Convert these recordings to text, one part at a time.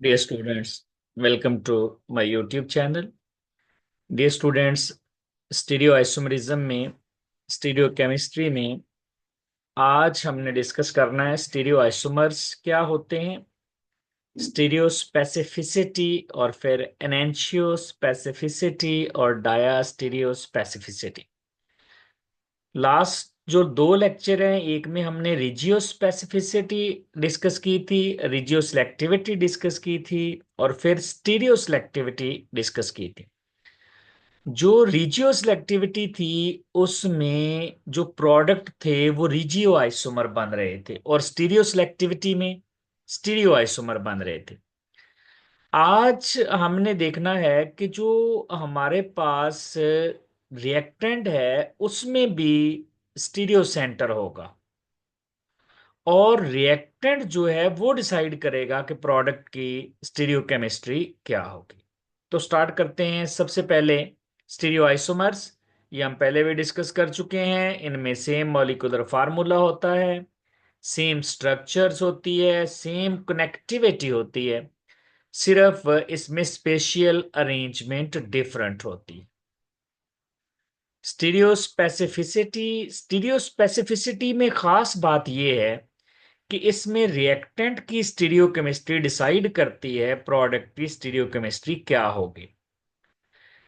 Dear students, welcome to my YouTube channel. Dear students, stereoisomerism में stereochemistry में आज हमने डिस्कस करना है स्टीरियोआइसोमर्स क्या होते हैं, स्टीरियोस्पेसिफिसिटी और फिर एनेंशियोस्पेसिफिसिटी और डायास्टीरियोस्पेसिफिसिटी। लास्ट जो दो लेक्चर हैं, एक में हमने रिजियोस्पेसिफिसिटी डिस्कस की थी, रिजियो सिलेक्टिविटी डिस्कस की थी और फिर स्टीरियो सिलेक्टिविटी डिस्कस की थी। जो रिजियो सिलेक्टिविटी थी उसमें जो प्रोडक्ट थे वो रिजियो आइसोमर बन रहे थे और स्टीरियो सिलेक्टिविटी में स्टीरियो आइसोमर बन रहे थे। आज हमने देखना है कि जो हमारे पास रिएक्टेंट है उसमें भी स्टीरियो सेंटर होगा और रिएक्टेंट जो है वो डिसाइड करेगा कि प्रोडक्ट की स्टीरियो केमिस्ट्री क्या होगी। तो स्टार्ट करते हैं। सबसे पहले स्टीरियो आइसोमर्स, ये हम पहले भी डिस्कस कर चुके हैं। इनमें सेम मॉलिक्यूलर फार्मूला होता है, सेम स्ट्रक्चर्स होती है, सेम कनेक्टिविटी होती है, सिर्फ इसमें स्पेशियल अरेंजमेंट डिफरेंट होती है। स्टीरियोस्पेसिफिसिटी में खास बात यह है कि इसमें रिएक्टेंट की स्टीरियोकेमिस्ट्री डिसाइड करती है प्रोडक्ट की स्टीरियोकेमिस्ट्री क्या होगी।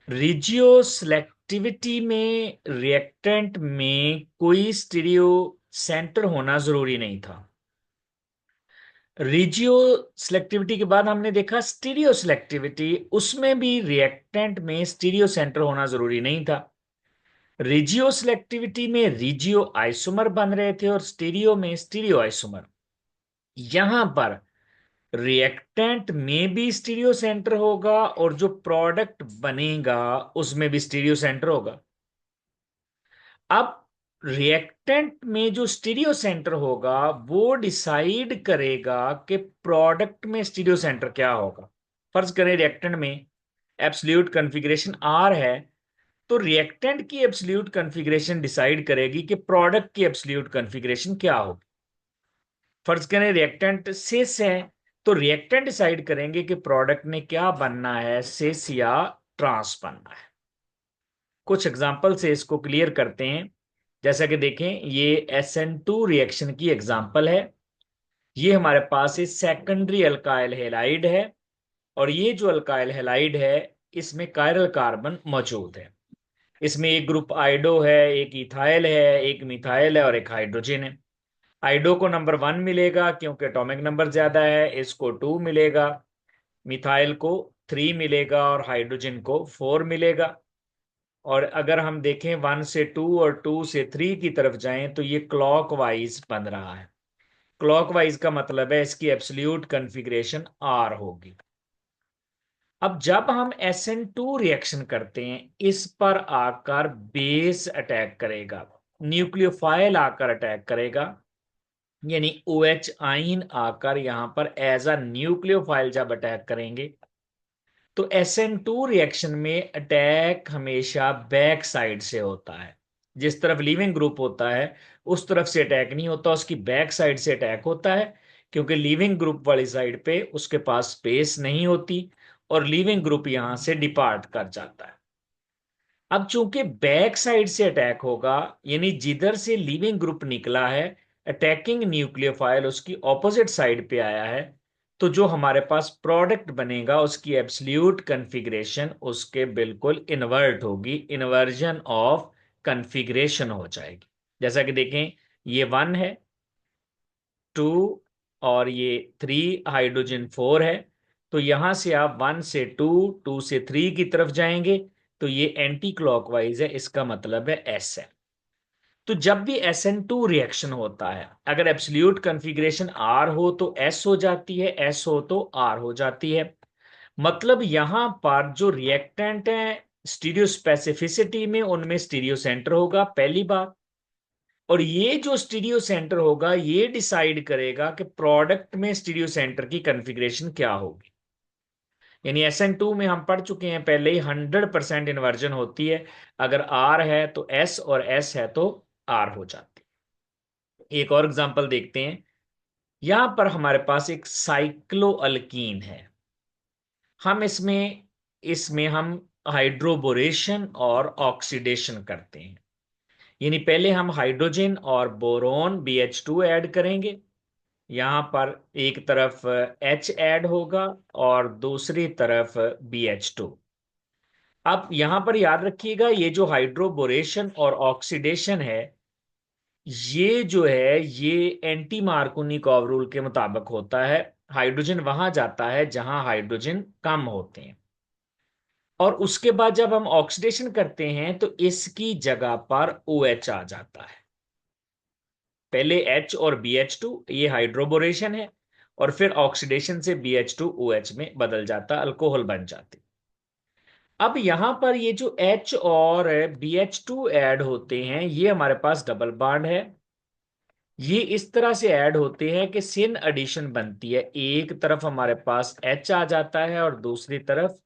रिजियो सिलेक्टिविटी में रिएक्टेंट में कोई स्टीरियो सेंटर होना जरूरी नहीं था। रिजियो सिलेक्टिविटी के बाद हमने देखा स्टीरियो सिलेक्टिविटी, उसमें भी रिएक्टेंट में स्टीरियो सेंटर होना जरूरी नहीं था। रिजियो सिलेक्टिविटी में रिजियो आइसोमर बन रहे थे और स्टीरियो में स्टीरियो आइसोमर। यहां पर रिएक्टेंट में भी स्टीरियो सेंटर होगा और जो प्रोडक्ट बनेगा उसमें भी स्टीरियो सेंटर होगा। अब रिएक्टेंट में जो स्टीरियो सेंटर होगा वो डिसाइड करेगा कि प्रोडक्ट में स्टीरियो सेंटर क्या होगा। फर्ज करें रिएक्टेंट में एब्सोल्यूट कॉन्फ़िगरेशन आर है, तो रिएक्टेंट की एब्सोल्यूट कॉन्फ़िगरेशन डिसाइड करेगी कि प्रोडक्ट की एब्सोल्यूट कॉन्फ़िगरेशन क्या होगी। फर्ज करें रिएक्टेंट सिस है, तो रिएक्टेंट डिसाइड करेंगे कि प्रोडक्ट में क्या बनना है, सिस या ट्रांस बनना है। कुछ एग्जांपल से इसको क्लियर करते हैं। जैसा कि देखें, ये SN2 रिएक्शन की एग्जांपल है। ये हमारे पास एक सेकेंडरी अल्काइल हैलाइड है और ये जो अल्काइल हैलाइड है इसमें कायरल कार्बन मौजूद है। इसमें एक ग्रुप आइडो है, एक इथाइल है, एक मिथाइल है और एक हाइड्रोजन है। आइडो को नंबर 1 मिलेगा क्योंकि एटॉमिक नंबर ज्यादा है, इसको 2 मिलेगा, मिथाइल को 3 मिलेगा और हाइड्रोजन को 4 मिलेगा। और अगर हम देखें 1 से 2 और 2 से 3 की तरफ जाएं तो ये क्लॉकवाइज बन रहा है। क्लॉकवाइज का मतलब है इसकी एब्सोल्यूट कॉन्फ़िगरेशन R होगी। अब जब हम SN2 रिएक्शन करते हैं, इस पर आकर बेस अटैक करेगा, न्यूक्लियोफाइल आकर अटैक करेगा, यानी OH आइन आकर यहां पर एज अ न्यूक्लियोफाइल जब अटैक करेंगे तो SN2 रिएक्शन में अटैक हमेशा बैक साइड से होता है। जिस तरफ लीविंग ग्रुप होता है उस तरफ से अटैक नहीं होता, उसकी बैक साइड से अटैक होता है, क्योंकि लीविंग ग्रुप वाली साइड पे उसके पास स्पेस नहीं होती और लीविंग ग्रुप यहां से डिपार्ट कर जाता है। अब चूंकि बैक साइड से अटैक होगा, यानी जिधर से लीविंग ग्रुप निकला है, अटैकिंग न्यूक्लियोफाइल उसकी ऑपोजिट साइड पे आया है, तो जो हमारे पास प्रोडक्ट बनेगा उसकी एब्सोल्यूट कॉन्फ़िगरेशन उसके बिल्कुल इन्वर्ट होगी, इन्वर्जन ऑफ कॉन्फ़िगरेशन हो जाएगी। जैसा कि देखें, ये 1 है, 2 और ये 3, हाइड्रोजन 4 है। तो यहां से आप 1 से 2, 2 से 3 की तरफ जाएंगे तो ये एंटी क्लॉकवाइज है, इसका मतलब है S है। तो जब भी SN2 रिएक्शन होता है, अगर एब्सोल्यूट कॉन्फ़िगरेशन R हो तो S हो जाती है, S हो तो R हो जाती है। मतलब यहां पर जो रिएक्टेंट है स्टीरियो स्पेसिफिसिटी में उनमें स्टीरियो सेंटर होगा, पहली बात। और ये जो स्टीरियो सेंटर होगा ये डिसाइड करेगा कि प्रोडक्ट में स्टीरियो सेंटर की कॉन्फ़िगरेशन क्या होगी। यानी SN2 में हम पढ़ चुके हैं पहले ही 100% इन्वर्जन होती है। अगर R है तो S और S है तो R हो जाती है। एक और एग्जांपल देखते हैं। यहां पर हमारे पास एक साइक्लोअल्कीन है। हम इसमें इसमें हम हाइड्रोबोरेशन और ऑक्सीडेशन करते हैं। यानी पहले हम हाइड्रोजन और बोरोन BH2 ऐड करेंगे। यहां पर एक तरफ H ऐड होगा और दूसरी तरफ BH2। अब यहां पर याद रखिएगा, ये जो हाइड्रोबोरेशन और ऑक्सीडेशन है, ये जो है ये एंटी मार्कोनिकॉव रूल के मुताबिक होता है। हाइड्रोजन वहां जाता है जहां हाइड्रोजन कम होते हैं, और उसके बाद जब हम ऑक्सीडेशन करते हैं तो इसकी जगह पर OH आ जाता है। पहले H और BH2, ये हाइड्रोबोरेशन है, और फिर ऑक्सीडेशन से BH2 OH में बदल जाता, अल्कोहल बन जाते। अब यहां पर ये जो H और BH2 ऐड होते हैं, ये हमारे पास डबल बॉन्ड है। ये इस तरह से ऐड होते हैं कि सिन एडिशन बनती है। एक तरफ हमारे पास H आ जाता है और दूसरी तरफ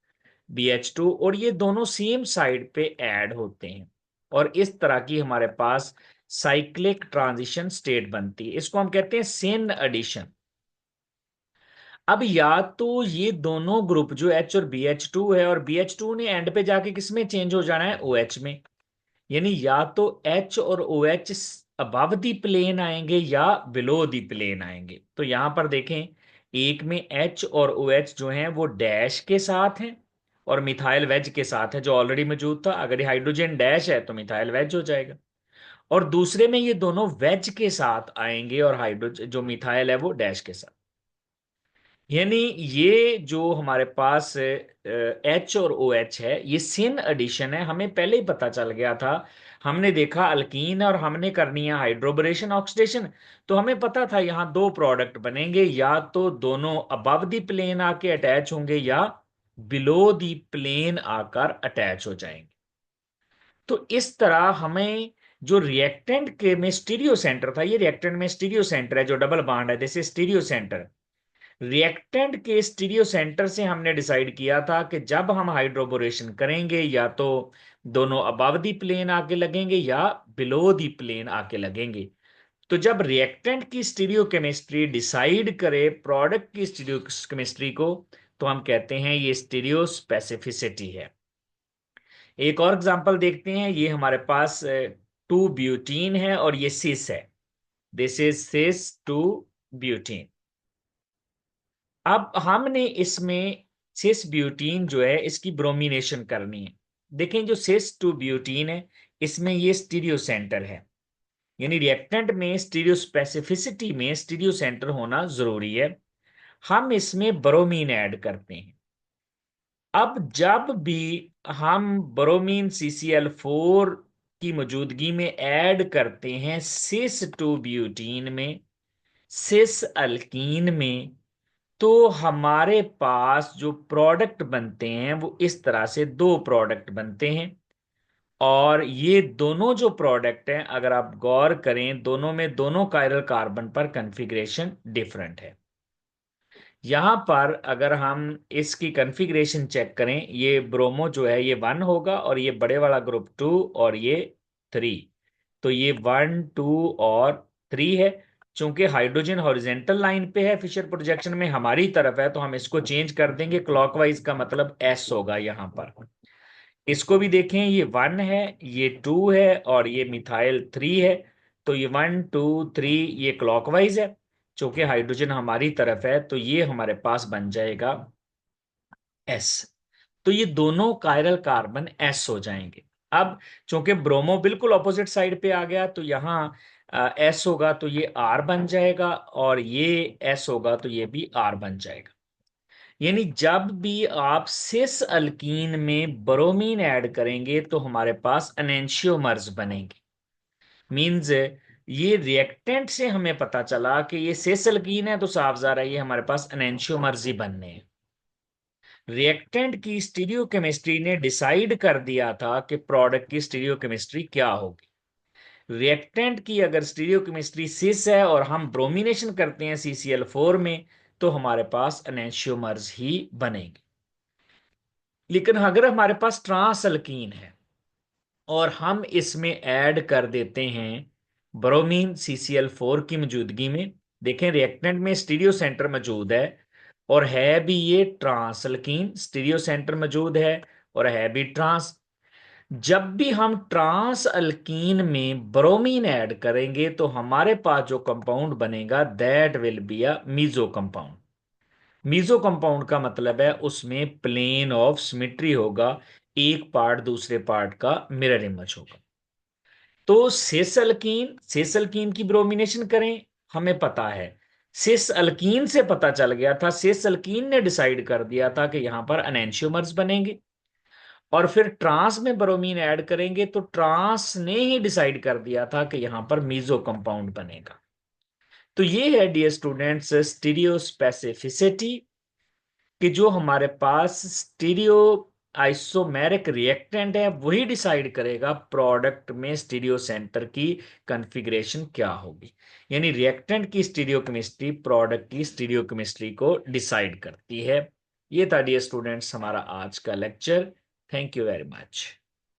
BH2, और ये दोनों सेम साइड पे ऐड होते हैं, और इस तरह की हमारे पास साइक्लिक ट्रांजिशन स्टेट बनती है। इसको हम कहते हैं सिन एडिशन। अब या तो ये दोनों ग्रुप जो H और BH2 है, और BH2 ने एंड पे जाके किस में चेंज हो जाना है, OH में। यानी या तो H और OH अबव दी प्लेन आएंगे या बिलो दी प्लेन आएंगे। तो यहां पर देखें, एक में H और OH जो हैं वो डैश के साथ हैं, और मिथाइल वेज के साथ है जो ऑलरेडी मौजूद था। अगर ये हाइड्रोजन डैश है तो मिथाइल वेज हो जाएगा। और दूसरे में ये दोनों वेज के साथ आएंगे, और हाइड्रोजन जो मिथाइल है वो डैश के साथ। यानी ये जो हमारे पास H और OH है, ये सिन एडिशन है। हमें पहले ही पता चल गया था, हमने देखा अल्कीन और हमने करनी है हाइड्रोबोरेशन ऑक्सीडेशन, तो हमें पता था यहाँ दो प्रोडक्ट बनेंगे, या तो दोनों अबव दी प्लेन आके अटैच होंगे या बिलो दी प्लेन आकर अटैच हो जाएंगे। तो इस तरह हमें जो रिएक्टेंट के में स्टीरियो सेंटर था, ये रिएक्टेंट में स्टीरियो सेंटर है जो डबल बॉन्ड है, जैसे स्टीरियो सेंटर। रिएक्टेंट के स्टीरियो सेंटर से हमने डिसाइड किया था कि जब हम हाइड्रोबोरेशन करेंगे, या तो दोनों अबव दी प्लेन आके लगेंगे या बिलो दी प्लेन आके लगेंगे। तो जब रिएक्टेंट की स्टीरियो केमिस्ट्री डिसाइड करे प्रोडक्ट की स्टीरियो केमिस्ट्री को, तो हम कहते हैं ये स्टीरियो स्पेसिफिसिटी है। एक और एग्जांपल देखते हैं। ये हमारे पास 2 ब्यूटीन है और ये सिस है। This is sis 2 butene. अब हमने इसमें सिस ब्यूटीन जो है इसकी ब्रोमिनेशन करनी है। देखें, जो सिस 2 ब्यूटीन है, इसमें ये स्टीरियो सेंटर है। यानी रिएक्टेंट में स्टीरियो स्पेसिफिसिटी में स्टीरियो सेंटर होना जरूरी है। हम इसमें ब्रोमीन ऐड करते हैं। अब जब भी हम ब्रोमीन CCl4 की मौजूदगी में ऐड करते हैं सिस 2 ब्यूटीन में, सिस अल्कीन में, तो हमारे पास जो प्रोडक्ट बनते हैं वो इस तरह से दो प्रोडक्ट बनते हैं। और ये दोनों जो प्रोडक्ट हैं, अगर आप गौर करें, दोनों में दोनों कायरल कार्बन पर कॉन्फ़िगरेशन डिफरेंट है। यहां पर अगर हम इसकी कॉन्फ़िगरेशन चेक करें, ये ब्रोमो जो है ये 1 होगा, और ये बड़े वाला ग्रुप 2, और ये 3। तो ये 1 2 और 3 है। चूंकि हाइड्रोजन हॉरिजेंटल लाइन पे है, फिशर प्रोजेक्शन में हमारी तरफ है, तो हम इसको चेंज कर देंगे क्लॉकवाइज, का मतलब S होगा यहां पर। इसको भी देखें, ये 1 है, ये 2 है, और ये मिथाइल 3 है। तो ये 1 2 3 ये क्लॉकवाइज है। चूंकि हाइड्रोजन हमारी तरफ है, तो ये हमारे पास बन जाएगा S। तो ये दोनों कायरल कार्बन S हो जाएंगे। अब चूंकि ब्रोमो बिल्कुल ऑपोजिट साइड पे आ गया, तो यहाँ S होगा तो ये R बन जाएगा, और ये S होगा तो ये भी R बन जाएगा। यानी जब भी आप सिस अल्कीन में ब्रोमीन ऐड करेंगे तो हमारे पास एनेंशियोमर्स बनेंगे। मींस ये रिएक्टेंट से हमें पता चला कि ये सिस अल्कीन है, तो साफ ज़ाहिर है ये हमारे पास एनेंशियोमर्स ही बनने हैं। रिएक्टेंट की स्टीरियोकेमिस्ट्री ने डिसाइड कर दिया था कि प्रोडक्ट की स्टीरियोकेमिस्ट्री क्या होगी। रिएक्टेंट की अगर स्टीरियोकेमिस्ट्री सिस है और हम ब्रोमिनेशन करते हैं CCl4 में, तो हमारे पास एनेंशियोमर्स ही बनेंगे। लेकिन अगर हमारे पास ट्रांस अल्कीन है और हम इसमें ऐड कर देते हैं ब्रोमीन CCl4 की मौजूदगी में, देखें रिएक्टेंट में स्टीरियो सेंटर मौजूद है, और है भी ये ट्रांस अल्कीन, स्टीरियो सेंटर मौजूद है और है भी ट्रांस। जब भी हम ट्रांस अल्कीन में ब्रोमीन ऐड करेंगे तो हमारे पास जो कंपाउंड बनेगा that will be a meso compound. Meso compound का मतलब है उसमें प्लेन ऑफ सिमेट्री होगा, एक पार्ट दूसरे पार्ट का मिरर इमेज होगा। तो सेस अल्कीन की ब्रोमिनेशन करें, हमें पता है सेस अल्कीन से पता चल गया था, सेस अल्कीन ने डिसाइड कर दिया था कि यहां पर एनेंशियोमर्स बनेंगे। और फिर ट्रांस में ब्रोमीन ऐड करेंगे तो ट्रांस ने ही डिसाइड कर दिया था कि यहां पर मीजो कंपाउंड बनेगा। तो ये है डियर स्टूडेंट्स स्टीरियो स्पेसिफिसिटी, कि जो हमारे पास स्टीरियो आइसोमेरिक रिएक्टेंट है वही डिसाइड करेगा प्रोडक्ट में स्टीरियो सेंटर की कॉन्फ़िगरेशन क्या होगी। यानी रिएक्टेंट की स्टीरियो केमिस्ट्री प्रोडक्ट की स्टीरियो केमिस्ट्री को डिसाइड करती है। ये था डियर स्टूडेंट्स हमारा आज का lecture. Thank you very much.